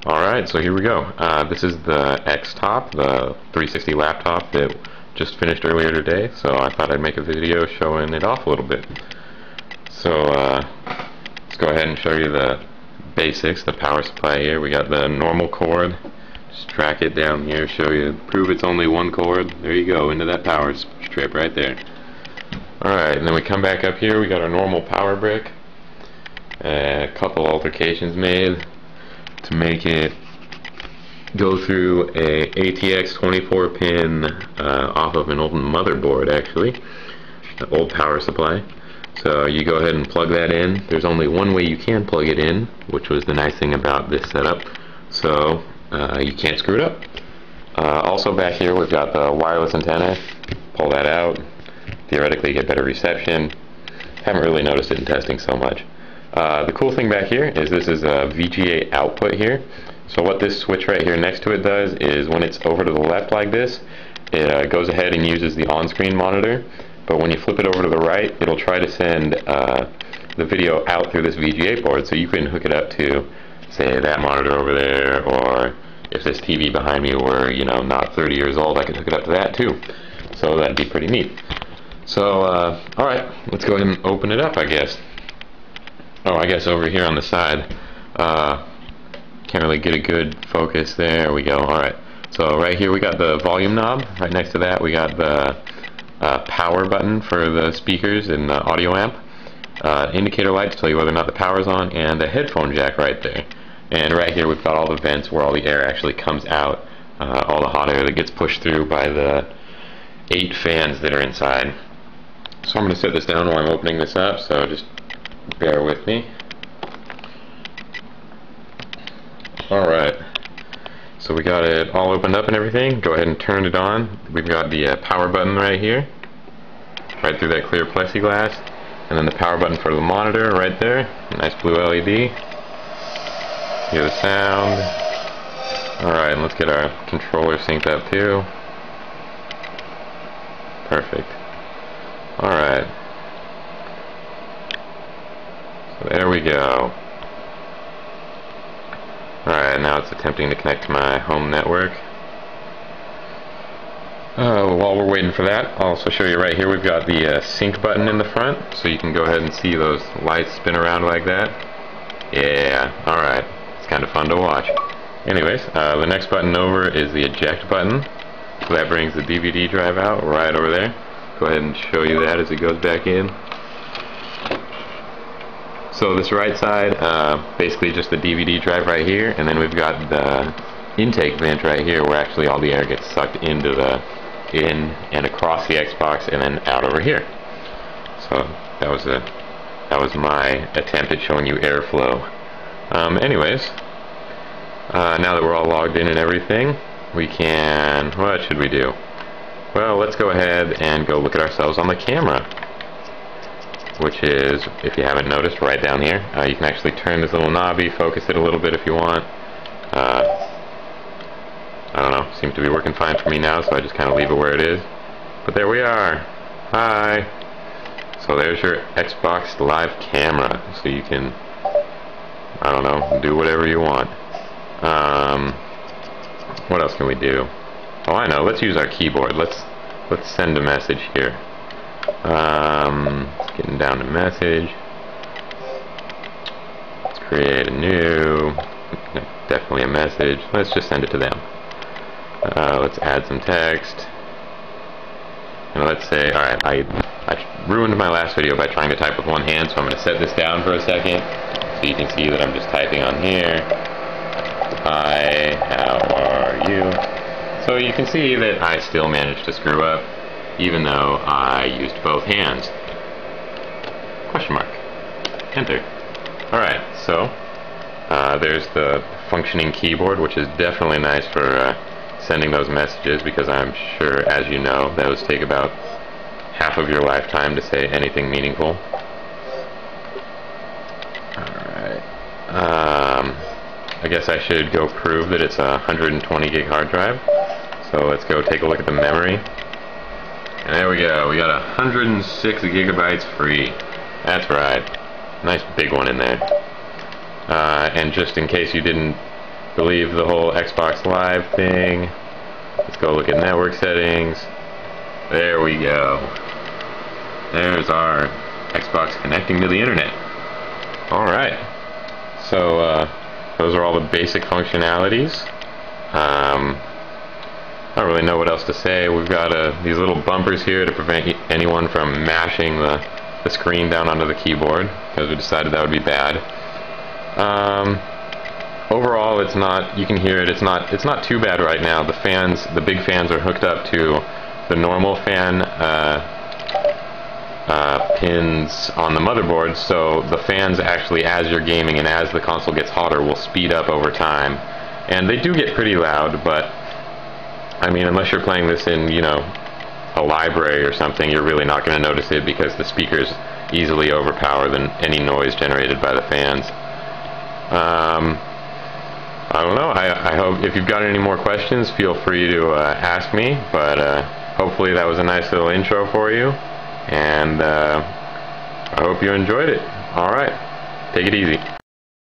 Alright, so here we go. This is the X-Top, the 360 laptop that just finished earlier today, so I thought I'd make a video showing it off a little bit. So, let's go ahead and show you the basics, the power supply here. We got the normal cord. Just track it down here, prove it's only one cord. There you go, into that power strip right there. Alright, and then we come back up here, we got our normal power brick. A couple altercations made to make it go through a ATX 24 pin off of an old motherboard, actually, an old power supply. So you go ahead and plug that in. There's only one way you can plug it in, which was the nice thing about this setup, so you can't screw it up. Also back here we've got the wireless antenna. Pull that out, theoretically get better reception. Haven't really noticed it in testing so much. The cool thing back here is this is a VGA output here. So what this switch right here next to it does is when it's over to the left like this, it goes ahead and uses the on-screen monitor. But when you flip it over to the right, it'll try to send the video out through this VGA port. So you can hook it up to, say, that monitor over there, or if this TV behind me were, you know, not 30 years old, I could hook it up to that too. So that'd be pretty neat. So, alright, let's go ahead and open it up, I guess. Oh, I guess over here on the side, can't really get a good focus. There we go. Alright, so right here we got the volume knob. Right next to that we got the power button for the speakers and the audio amp. Indicator light to tell you whether or not the power's on, and a headphone jack right there. And right here we've got all the vents where all the air actually comes out, all the hot air that gets pushed through by the 8 fans that are inside. So I'm going to set this down while I'm opening this up, so just bear with me. Alright, so we got it all opened up and everything. Go ahead and turn it on. We've got the power button right here, right through that clear plexiglass, and then the power button for the monitor right there. Nice blue LED. Hear the sound. Alright, and let's get our controller synced up too. Perfect. Alright. So there we go. Alright, now it's attempting to connect to my home network. While we're waiting for that, I'll also show you right here we've got the sync button in the front, so you can go ahead and see those lights spin around like that. Yeah, alright. It's kind of fun to watch. Anyways, the next button over is the eject button. So that brings the DVD drive out right over there. Go ahead and show you that as it goes back in. So this right side, basically just the DVD drive right here, and then we've got the intake vent right here where actually all the air gets sucked into in and across the Xbox and then out over here. So that was my attempt at showing you airflow. Anyways, now that we're all logged in and everything, we can, what should we do? Well, let's go ahead and go look at ourselves on the camera, which is, if you haven't noticed, right down here. You can actually turn this little knobby, focus it a little bit if you want. I don't know, seems to be working fine for me now, so I just kind of leave it where it is. But there we are. Hi. So there's your Xbox Live camera, so you can, I don't know, do whatever you want. What else can we do? Oh, I know, let's use our keyboard. Let's send a message here. Getting down to message. Let's create a new, definitely a message. Let's just send it to them. Let's add some text. And let's say, alright, I ruined my last video by trying to type with one hand, so I'm going to set this down for a second so you can see that I'm just typing on here. Hi, how are you? So you can see that I still managed to screw up, even though I used both hands. Question mark. Enter. Alright, so there's the functioning keyboard, which is definitely nice for sending those messages, because I'm sure, as you know, those take about half of your lifetime to say anything meaningful. Alright. I guess I should go prove that it's a 120 gig hard drive. So let's go take a look at the memory. And there we go, we got 106 gigabytes free. That's right. Nice big one in there. And just in case you didn't believe the whole Xbox Live thing. Let's go look at network settings. There we go. There's our Xbox connecting to the internet. Alright. So, those are all the basic functionalities. I don't really know what else to say. We've got these little bumpers here to prevent anyone from mashing the screen down onto the keyboard, because we decided that would be bad. Overall, it's not, you can hear it, it's not too bad right now. The big fans are hooked up to the normal fan pins on the motherboard, so the fans actually, as you're gaming and as the console gets hotter, will speed up over time. And they do get pretty loud, but I mean, unless you're playing this in, you know, a library or something, you're really not going to notice it, because the speakers easily overpower any noise generated by the fans. I don't know. I hope if you've got any more questions, feel free to ask me, but hopefully that was a nice little intro for you, and I hope you enjoyed it. Alright, take it easy.